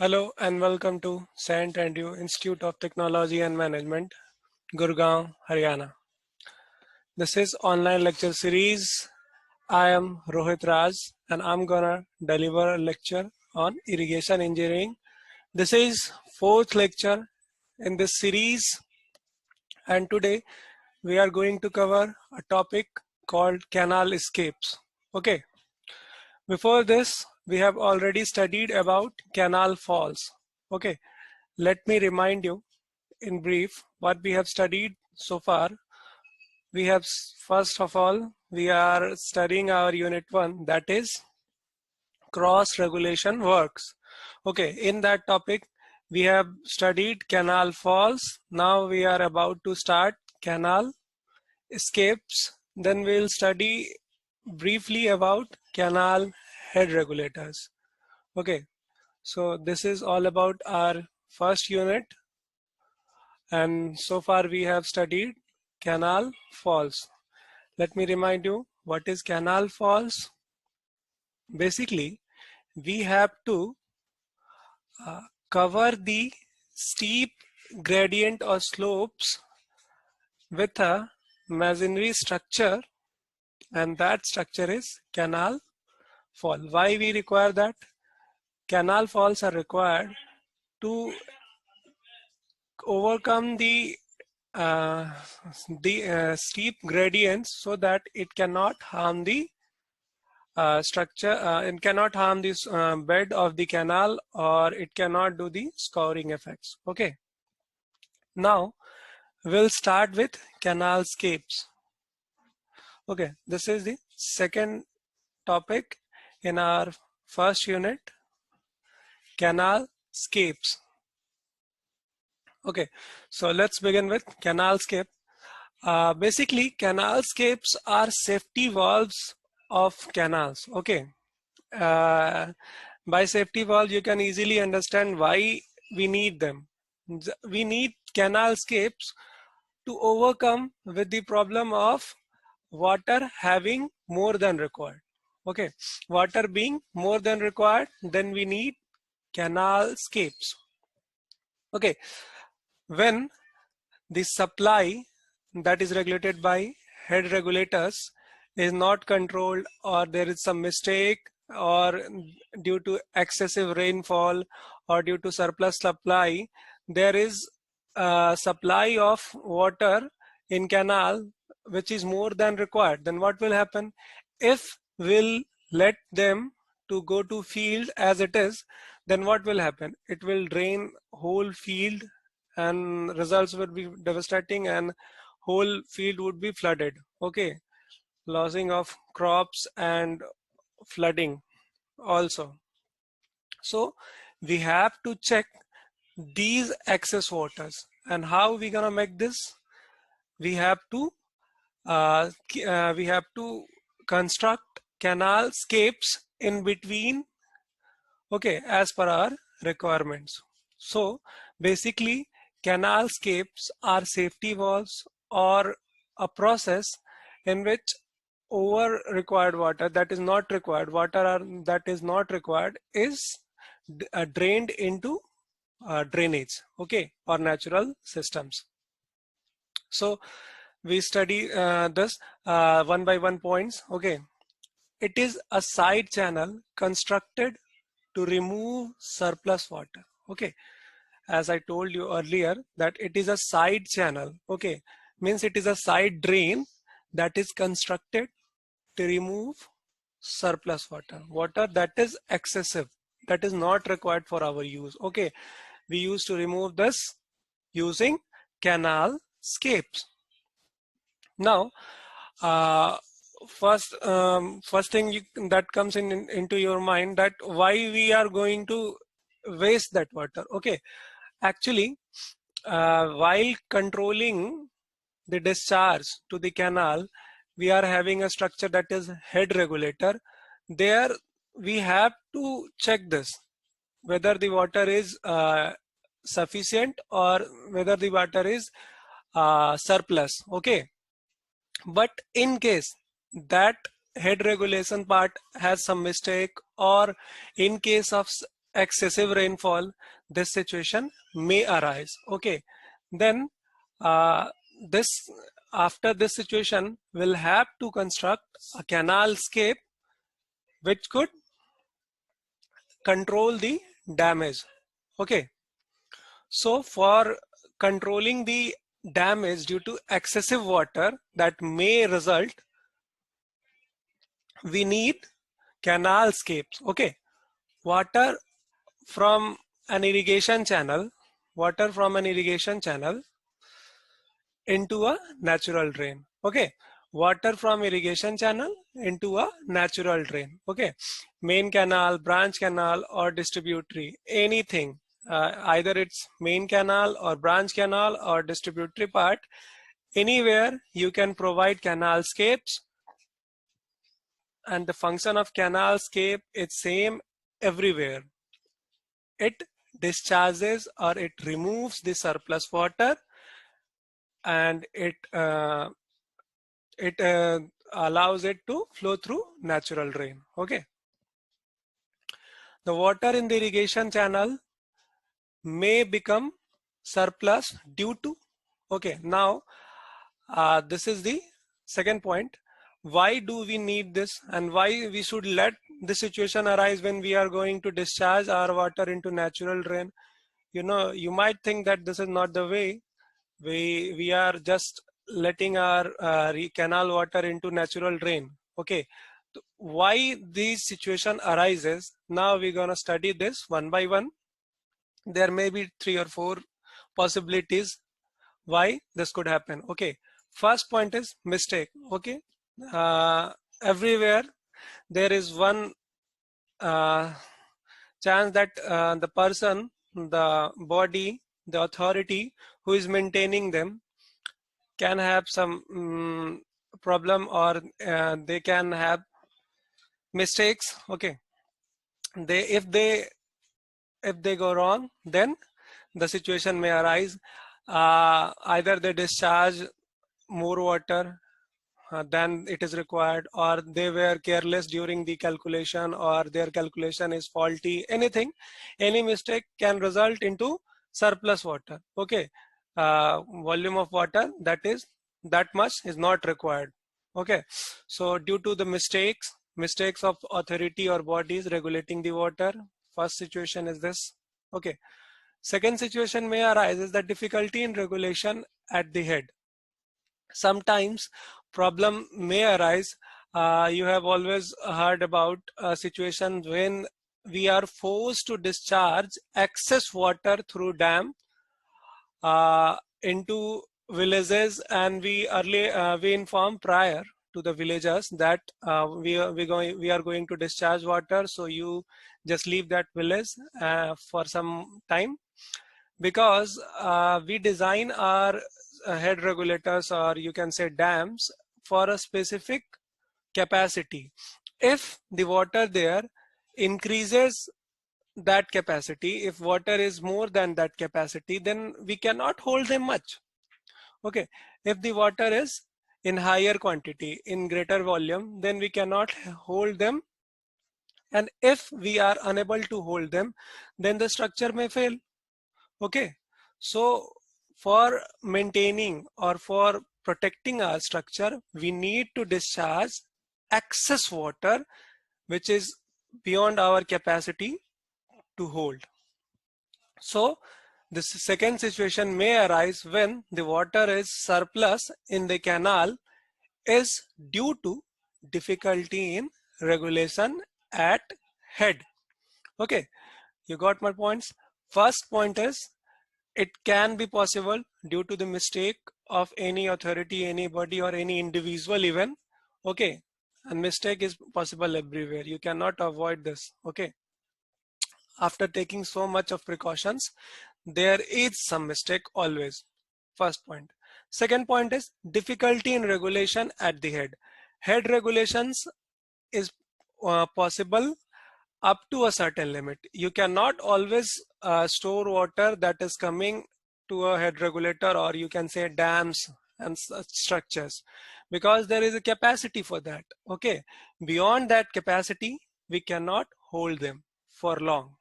Hello and welcome to St. Andrew Institute of Technology and Management, Gurgaon, Haryana. This is online lecture series. I am Rohit Raj and I'm gonna deliver a lecture on irrigation engineering. This is fourth lecture in this series and today we are going to cover a topic called canal escapes. Okay. Before this, we have already studied about canal falls. Okay. Let me remind you in brief what we have studied so far. We have first of all, we are studying our unit 1, that is cross regulation works. Okay, in that topic we have studied canal falls. Now we are about to start canal escapes. Then we'll study briefly about canal head regulators. Okay, so this is all about our first unit. And so far we have studied canal falls. Let me remind you what is canal falls. Basically, we have to cover the steep gradient or slopes with a masonry structure, and that structure is canal fall. Why we require that? Canal falls are required to overcome uh, the steep gradients so that it cannot harm the structure, it cannot harm this bed of the canal, or it cannot do the scouring effects. Okay, now we'll start with canal scapes. Okay, this is the second topic in our first unit, canal scapes. Okay, so let's begin with canal scape. Basically, canal scapes are safety valves of canals. Okay, by safety valve you can easily understand why we need them. We need canal scapes to overcome with the problem of water having more than required. Okay, water being more than required, then we need canal scapes. Okay, when the supply that is regulated by head regulators is not controlled, or there is some mistake, or due to excessive rainfall, or due to surplus supply, there is a supply of water in canal which is more than required, then what will happen? If we'll let them to go to field as it is, then what will happen? It will drain whole field and results would be devastating, and whole field would be flooded. Okay, losing of crops and flooding also. So we have to check these excess waters, and how we gonna make this? We have to construct canal scapes in between, okay, as per our requirements. So basically, canal scapes are safety valves, or a process in which over required water, that is not required water, or that is not required, is drained into drainage, okay, or natural systems. So we study this one by one points. Okay, it is a side channel constructed to remove surplus water. Okay, as I told you earlier that it is a side channel. Okay, means it is a side drain that is constructed to remove surplus water, water that is excessive, that is not required for our use. Okay, we used to remove this using canal scapes. Now first thing that comes into your mind, that why we are going to waste that water. Okay, actually while controlling the discharge to the canal, we are having a structure that is head regulator. There we have to check this, whether the water is sufficient or whether the water is surplus. Okay, but in case that head regulation part has some mistake, or in case of excessive rainfall, this situation may arise. Okay, then uh, this after this situation, we'll have to construct a canal scape which could control the damage. Okay, so for controlling the damage due to excessive water that may result, we need canal scapes. Okay, water from an irrigation channel, water from an irrigation channel into a natural drain. Okay, water from irrigation channel into a natural drain. Okay, main canal, branch canal, or distributary, anything, either it's main canal or branch canal or distributary part, anywhere you can provide canal scapes, and the function of canal scape is same everywhere. It discharges or it removes the surplus water, and it allows it to flow through natural drain. Okay, the water in the irrigation channel may become surplus due to, okay, now this is the second point. Why do we need this, and why we should let the situation arise when we are going to discharge our water into natural drain? You know, you might think that this is not the way. We are just letting our canal water into natural drain. Okay, why this situation arises, now we're gonna study this one by one. There may be 3 or 4 possibilities why this could happen. Okay, first point is mistake. Okay, everywhere there is one chance that the person, the body, the authority who is maintaining them can have some problem, or they can have mistakes. Okay, they if they go wrong, then the situation may arise. Either they discharge more water than it is required, or they were careless during the calculation, or their calculation is faulty. Anything, any mistake can result into surplus water. Okay, volume of water that much is not required. Okay, so due to the mistakes of authority or bodies regulating the water, first situation is this. Okay, second situation may arise is the difficulty in regulation at the head. Sometimes problem may arise. You have always heard about situations when we are forced to discharge excess water through dam into villages, and we inform prior to the villagers that we are going to discharge water, so you just leave that village for some time, because we design our head regulators, or you can say dams, for a specific capacity. If the water there increases that capacity, if water is more than that capacity, then we cannot hold them much. Okay, if the water is in higher quantity, in greater volume, then we cannot hold them, and if we are unable to hold them, then the structure may fail. Okay, so for maintaining or for protecting our structure, we need to discharge excess water which is beyond our capacity to hold. So this second situation may arise when the water is surplus in the canal is due to difficulty in regulation at head. Okay, you got my points. First point is, it can be possible due to the mistake of any authority, anybody, or any individual even. Okay, and mistake is possible everywhere. You cannot avoid this. Okay, after taking so much of precautions, there is some mistake always. First point. Second point is difficulty in regulation at the head. Head regulations is possible up to a certain limit. You cannot always store water that is coming to a head regulator, or you can say dams and such structures, because there is a capacity for that. Okay, beyond that capacity we cannot hold them for long.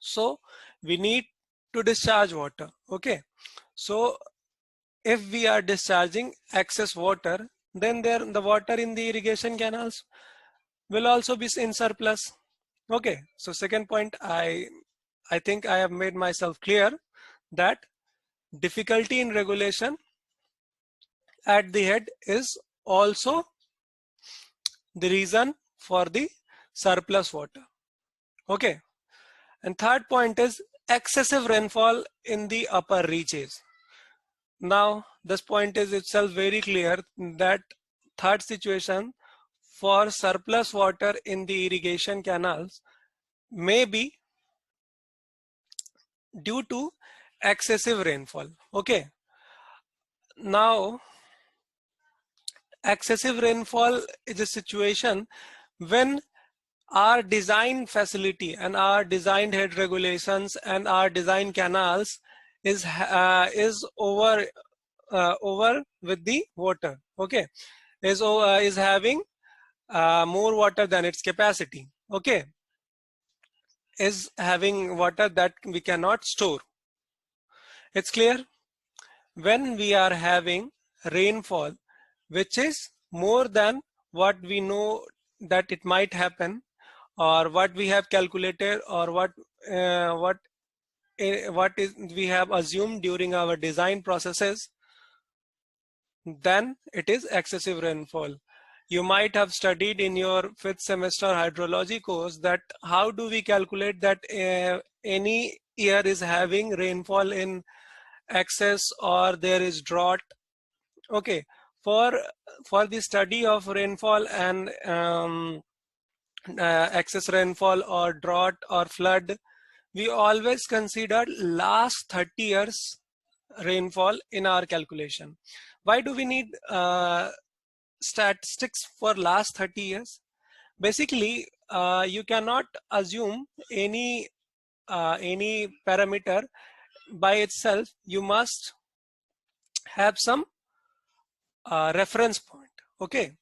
So we need to discharge water. Okay, so if we are discharging excess water, then the water in the irrigation canals will also be in surplus. Okay, so second point, I think I have made myself clear that difficulty in regulation at the head is also the reason for the surplus water. Okay, and third point is excessive rainfall in the upper reaches. Now this point is itself very clear that third situation for surplus water in the irrigation canals may be due to excessive rainfall. Okay, now excessive rainfall is a situation when our design facility and our designed head regulations and our design canals is over with the water. Okay, is having more water than its capacity. Okay, is having water that we cannot store. It's clear. When we are having rainfall which is more than what we know that it might happen, or what we have calculated, or what is we have assumed during our design processes, then it is excessive rainfall. You might have studied in your 5th semester hydrology course that how do we calculate that any year is having rainfall in excess or there is drought. Okay, for the study of rainfall and excess rainfall or drought or flood, we always consider last 30 years rainfall in our calculation. Why do we need statistics for last 30 years? Basically, you cannot assume any parameter by itself. You must have some reference point. Okay,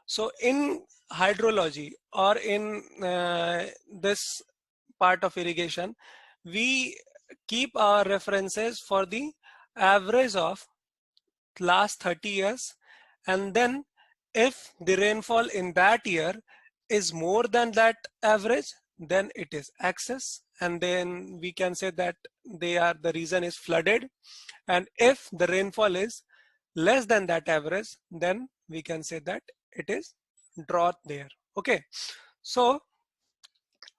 so in hydrology or in this part of irrigation, we keep our references for the average of last 30 years, and then if the rainfall in that year is more than that average, then it is excess, and then we can say that the reason is flooded. And if the rainfall is less than that average, then we can say that it is drought there. Okay, so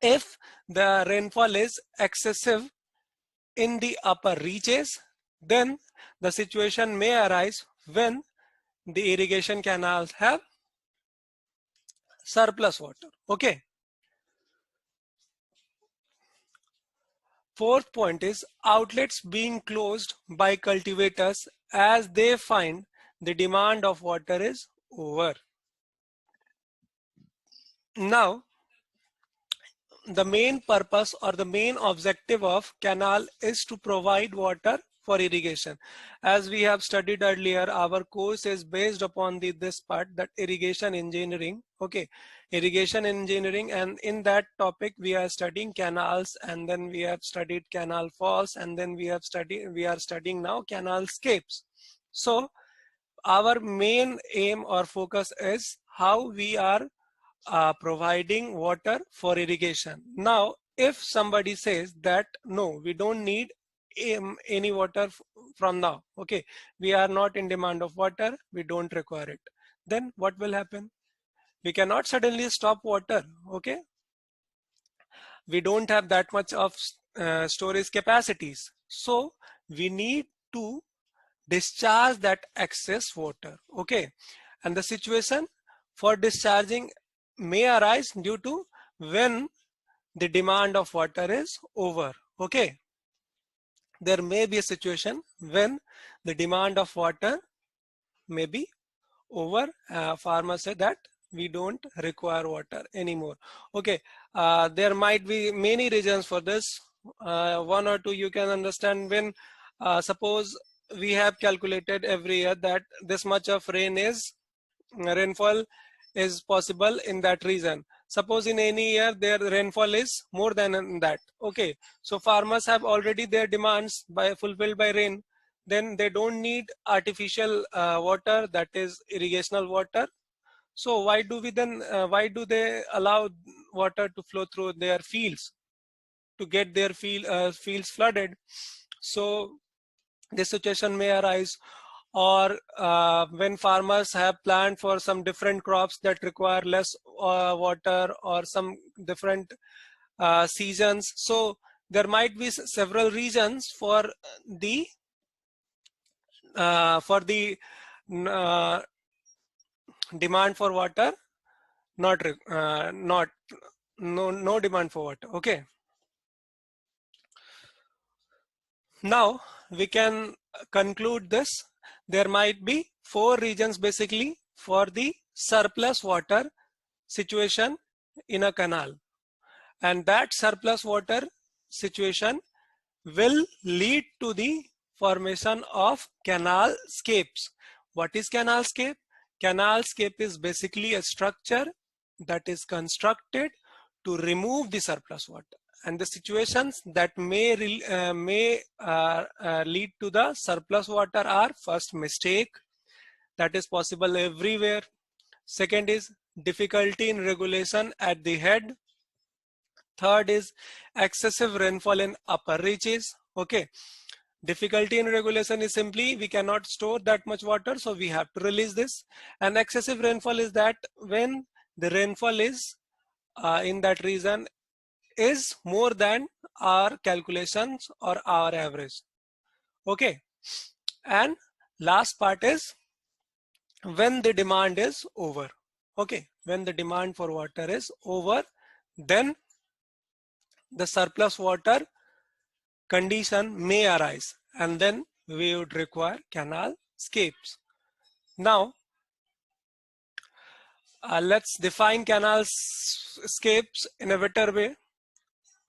if the rainfall is excessive in the upper reaches, then the situation may arise when the irrigation canals have surplus water. Okay, fourth point is outlets being closed by cultivators as they find the demand of water is over. Now, the main purpose or the main objective of canal is to provide water for irrigation. As we have studied earlier, our course is based upon this part, that irrigation engineering. Okay, irrigation engineering, and in that topic we are studying canals, and then we have studied canal falls, and then we are studying now canal scapes. So our main aim or focus is how we are providing water for irrigation. Now, if somebody says that no, we don't need any water from now, okay, we are not in demand of water, we don't require it, then what will happen? We cannot suddenly stop water. Okay, we don't have that much of storage capacities, so we need to discharge that excess water. Okay, and the situation for discharging may arise due to when the demand of water is over. Okay, there may be a situation when the demand of water may be over. Farmers say that we don't require water anymore. Okay, there might be many reasons for this. One or two you can understand. When suppose we have calculated every year that this much of rainfall is possible in that region. Suppose in any year their rainfall is more than that. Okay, so farmers have already their demands by fulfilled by rain. Then they don't need artificial water, that is irrigational water. So why do we then? Why do they allow water to flow through their fields to get their fields flooded? So this situation may arise, or when farmers have planned for some different crops that require less water, or some different seasons. So there might be several reasons for the uh, demand for water, not no demand for water. Okay, now we can conclude this. There might be four regions basically for the surplus water situation in a canal, and that surplus water situation will lead to the formation of canal scapes. What is canal scape? Canal scape is basically a structure that is constructed to remove the surplus water, and the situations that may lead to the surplus water are: first, mistake, that is possible everywhere. Second is difficulty in regulation at the head. Third is excessive rainfall in upper reaches. Okay, difficulty in regulation is simply we cannot store that much water, so we have to release this. And excessive rainfall is that when the rainfall is in that region is more than our calculations or our average. Okay, and last part is when the demand is over. Okay, when the demand for water is over, then the surplus water condition may arise, and then we would require canal scapes. Now let's define canal scapes in a better way.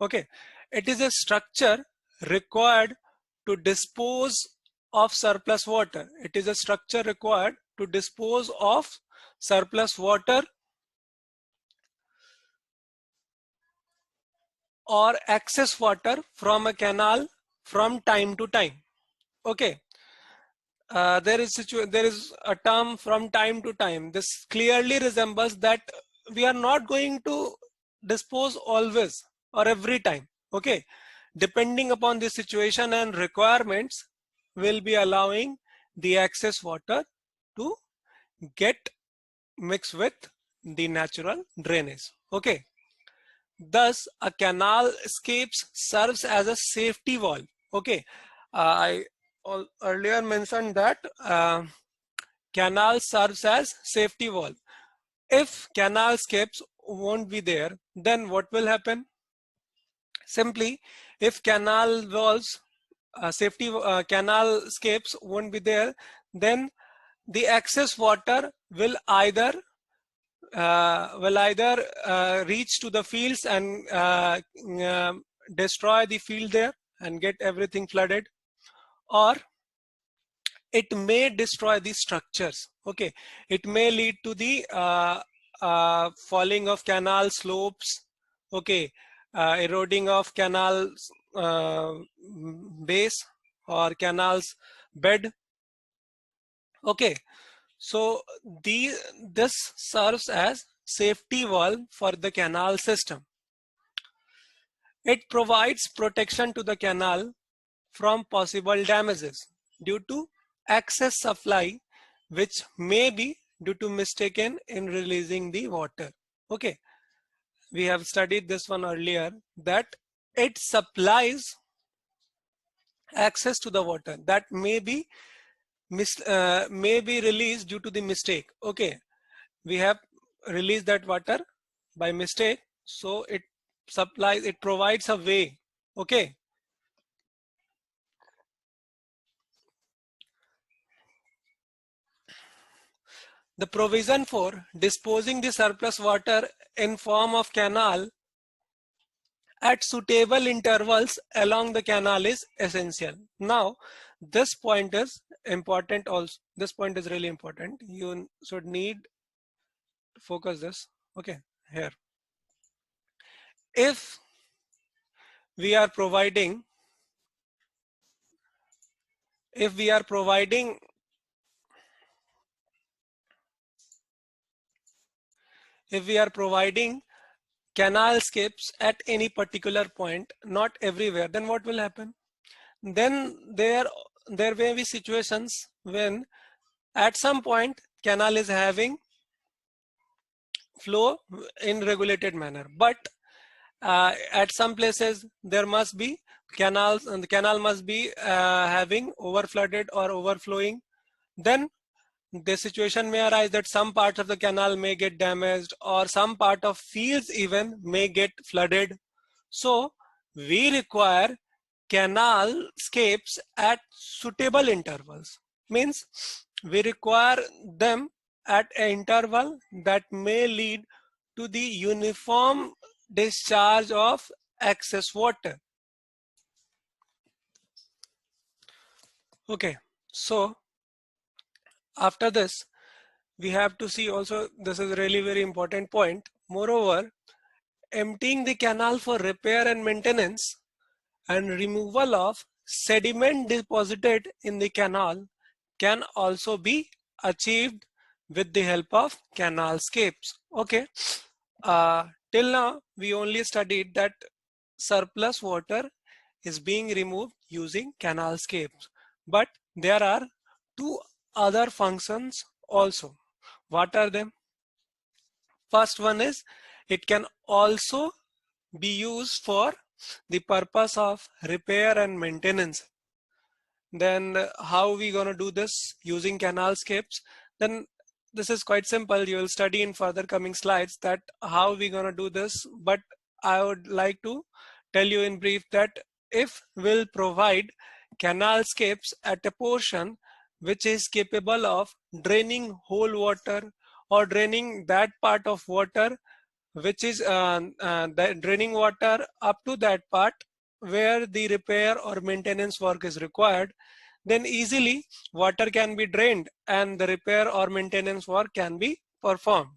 Okay, it is a structure required to dispose of surplus water. It is a structure required to dispose of surplus water or excess water from a canal from time to time. Okay, there is a term from time to time. This clearly resembles that we are not going to dispose always or every time. Okay, depending upon the situation and requirements, will be allowing the excess water to get mixed with the natural drainage. Okay, thus a canal escapes serves as a safety valve. Okay, I earlier mentioned that canal serves as safety valve. If canal escapes won't be there, then what will happen? Simply, if canal valves canal escapes won't be there, then the excess water will either reach to the fields and destroy the field there and get everything flooded, or it may destroy the structures. Okay, it may lead to the falling of canal slopes. Okay, eroding of canals base or canals bed. Okay, so this serves as safety valve for the canal system. It provides protection to the canal from possible damages due to excess supply, which may be due to mistaken in releasing the water. Okay, we have studied this one earlier, that it supplies access to the water that may be released due to the mistake. Okay, we have released that water by mistake, so it provides a way. Okay, the provision for disposing the surplus water in form of canal at suitable intervals along the canal is essential. Now, this point is important also. This point is really important. You should need to focus this. Okay, here. if we are providing canal skips at any particular point, not everywhere, then what will happen? Then there may be situations when at some point canal is having flow in regulated manner, but at some places there must be canals, and the canal must be having overflooded or overflowing. Then the situation may arise that some parts of the canal may get damaged, or some part of fields even may get flooded. So we require canal scapes at suitable intervals. Means we require them at an interval that may lead to the uniform discharge of excess water. Okay, so after this we have to see also, this is really very important point. Moreover, emptying the canal for repair and maintenance and removal of sediment deposited in the canal can also be achieved with the help of canal scapes. Okay, till now we only studied that surplus water is being removed using canal scapes, but there are two other functions also. What are them? First one is, it can also be used for the purpose of repair and maintenance. Then how we gonna do this using canal scapes? Then this is quite simple. You will study in further coming slides that how we gonna do this, but I would like to tell you in brief that if we'll provide canal scapes at a portion which is capable of draining whole water, or draining that part of water which is the draining water up to that part where the repair or maintenance work is required, then easily water can be drained and the repair or maintenance work can be performed.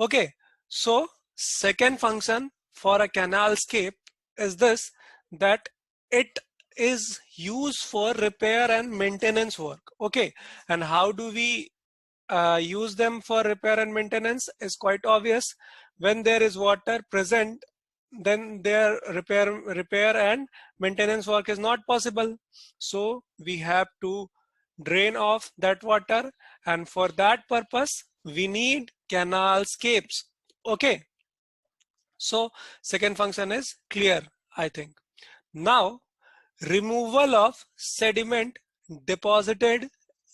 Okay, so second function for a canal scape is this, that it is used for repair and maintenance work. Okay, and how do we use them for repair and maintenance is quite obvious. When there is water present, then their repair and maintenance work is not possible. So we have to drain off that water, and for that purpose we need canal scapes. Okay, so second function is clear, I think. Now, removal of sediment deposited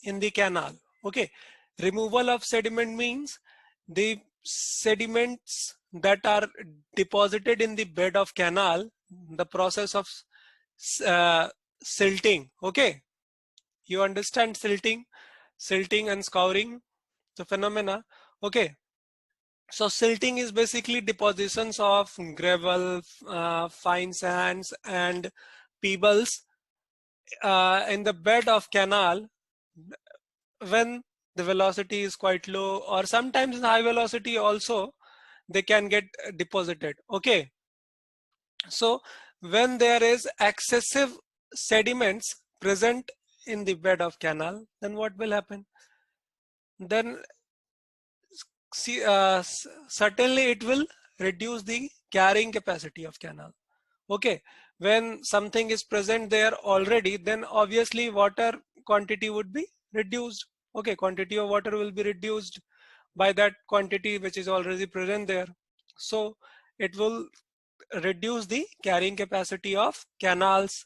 in the canal. Okay, removal of sediment means the sediments that are deposited in the bed of canal, the process of silting. Okay, you understand silting and scouring, the phenomena. Okay, so silting is basically depositions of gravel, fine sands and pebbles in the bed of canal when the velocity is quite low, or sometimes high velocity also they can get deposited. Okay, so when there is excessive sediments present in the bed of canal, then what will happen? Then see, certainly it will reduce the carrying capacity of canal. Okay, when something is present there already, then obviously water quantity would be reduced. Okay, quantity of water will be reduced by that quantity which is already present there. So it will reduce the carrying capacity of canals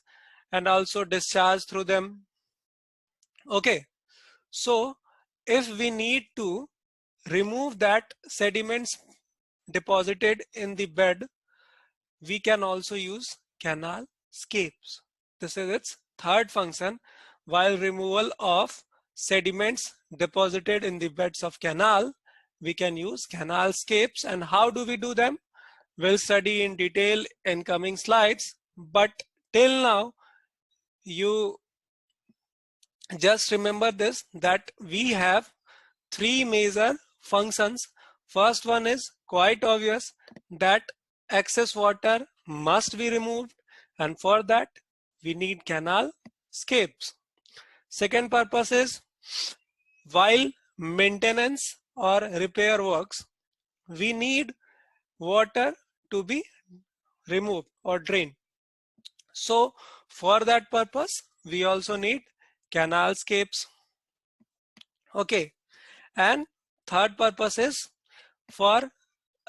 and also discharge through them. Okay, so if we need to remove that sediments deposited in the bed, we can also use canal scapes. This is its third function. While removal of sediments deposited in the beds of canal, we can use canal scapes. And how do we do them? We'll study in detail in coming slides, but till now you just remember this, that we have three major functions First one is quite obvious, that excess water must be removed, and for that we need canal scapes. Second purpose is, while maintenance or repair works, we need water to be removed or drained. So for that purpose, we also need canal scapes. Okay. And third purpose is for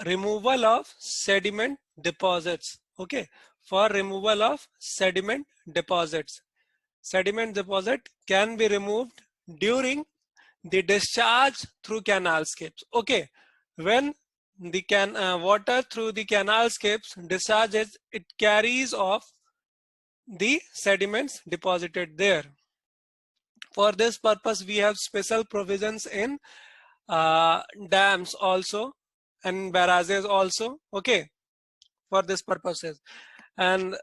removal of sediment deposits. Okay. For removal of sediment deposits. Sediment deposit can be removed during the discharge through canal scapes. Okay. When the water through the canal scapes discharges, it carries off the sediments deposited there. For this purpose, we have special provisions in dams also and barrages also. Okay, for this purposes. And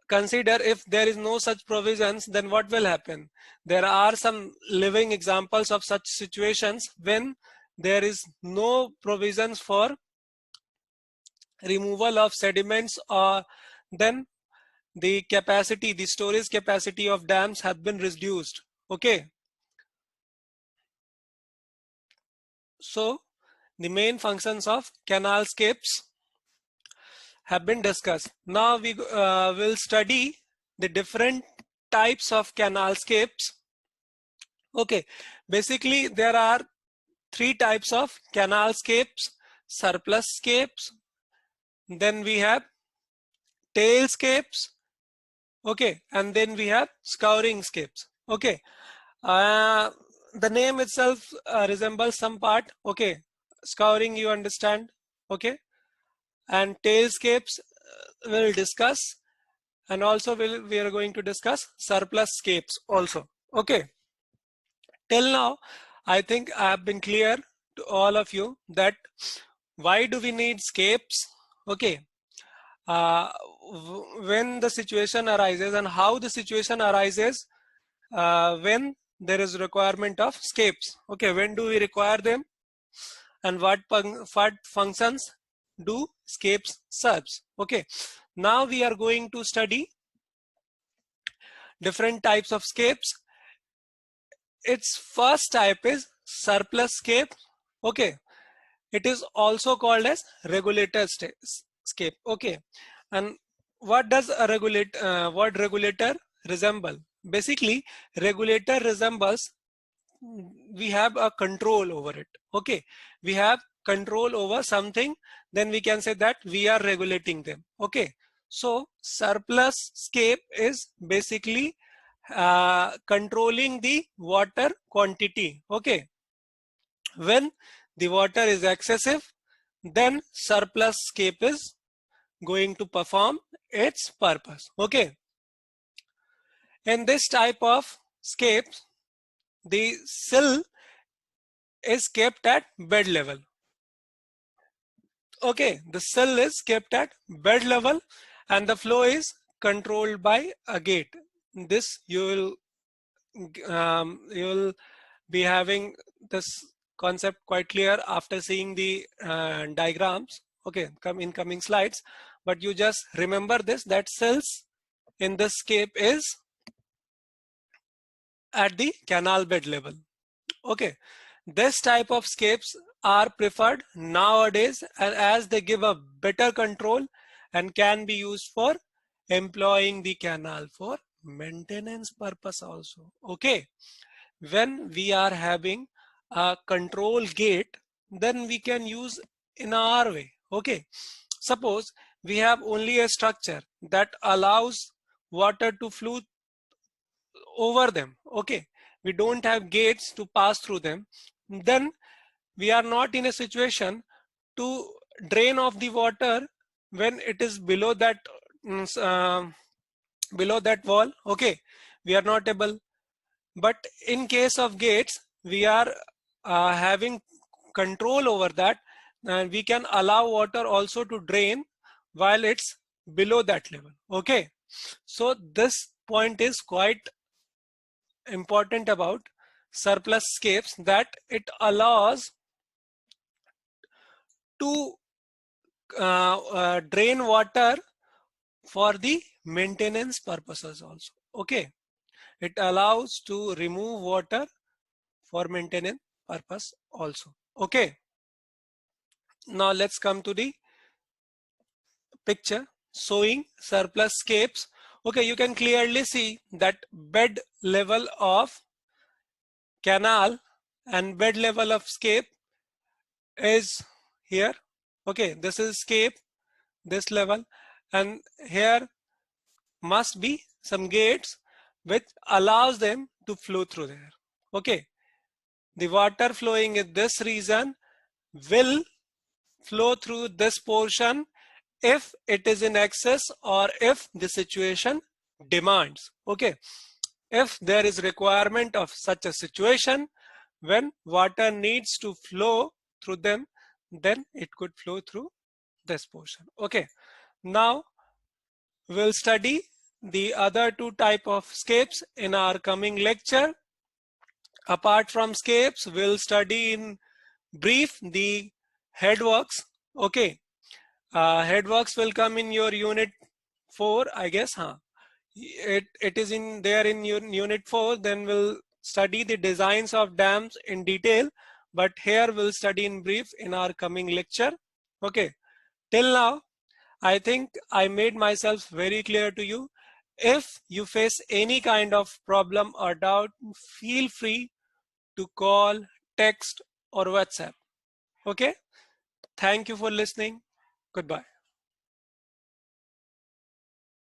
consider, if there is no such provisions, then what will happen? There are some living examples of such situations when there is no provisions for removal of sediments, or then the capacity, the storage capacity of dams have been reduced. Okay. So the main functions of canal scapes have been discussed. Now we will study the different types of canal scapes. Okay, basically there are three types of canal scapes: surplus scapes, then we have tail scapes, okay, and then we have scouring scapes. Okay, the name itself resembles some part. Okay, scouring you understand. Okay, and tailscapes we'll discuss, and also we are going to discuss surplus scapes also. Okay, till now I think I have been clear to all of you that why do we need scapes. Okay, when the situation arises and how the situation arises when there is requirement of scapes. Okay, when do we require them, and what functions do scapes serves. Okay, now we are going to study different types of scapes. Its first type is surplus scape. Okay, it is also called as regulator scape. Okay, and what does a regulator resemble? Basically, regulator resembles, we have a control over it. Okay, we have control over something, then we can say that we are regulating them. Okay, so surplus scape is basically controlling the water quantity. Okay, when the water is excessive, then surplus scape is going to perform its purpose. Okay, in this type of scapes, the sill is kept at bed level. Okay, the sill is kept at bed level and the flow is controlled by a gate. This you will be having this concept quite clear after seeing the diagrams. Okay, in coming slides, but you just remember this, that sills in this scape is at the canal bed level. Okay, this type of scapes are preferred nowadays, and as they give a better control and can be used for employing the canal for maintenance purpose also. Okay, when we are having a control gate, then we can use in our way. Okay, suppose we have only a structure that allows water to flow over them. Okay, we don't have gates to pass through them, then we are not in a situation to drain off the water when it is below that below that wall. Okay, we are not able. But in case of gates, we are having control over that, and we can allow water also to drain while it's below that level. Okay, so this point is quite important about surplus scapes, that it allows to drain water for the maintenance purposes also. Okay, it allows to remove water for maintenance purpose also. Okay, now let's come to the picture showing surplus scapes. Okay, you can clearly see that bed level of canal and bed level of scape is here. Okay, this is scape, this level, and here must be some gates which allows them to flow through there. Okay, the water flowing in this region will flow through this portion if it is in excess or if the situation demands. Okay, if there is requirement of such a situation when water needs to flow through them, then it could flow through this portion. Okay, now we'll study the other two type of scapes in our coming lecture. Apart from scapes, we'll study in brief the headworks. Okay, headworks will come in your unit 4, I guess. It is in there in your unit 4. Then we'll study the designs of dams in detail, but here we'll study in brief in our coming lecture. Okay, till now I think I made myself very clear to you. If you face any kind of problem or doubt, feel free to call, text, or WhatsApp. Okay, thank you for listening. Goodbye.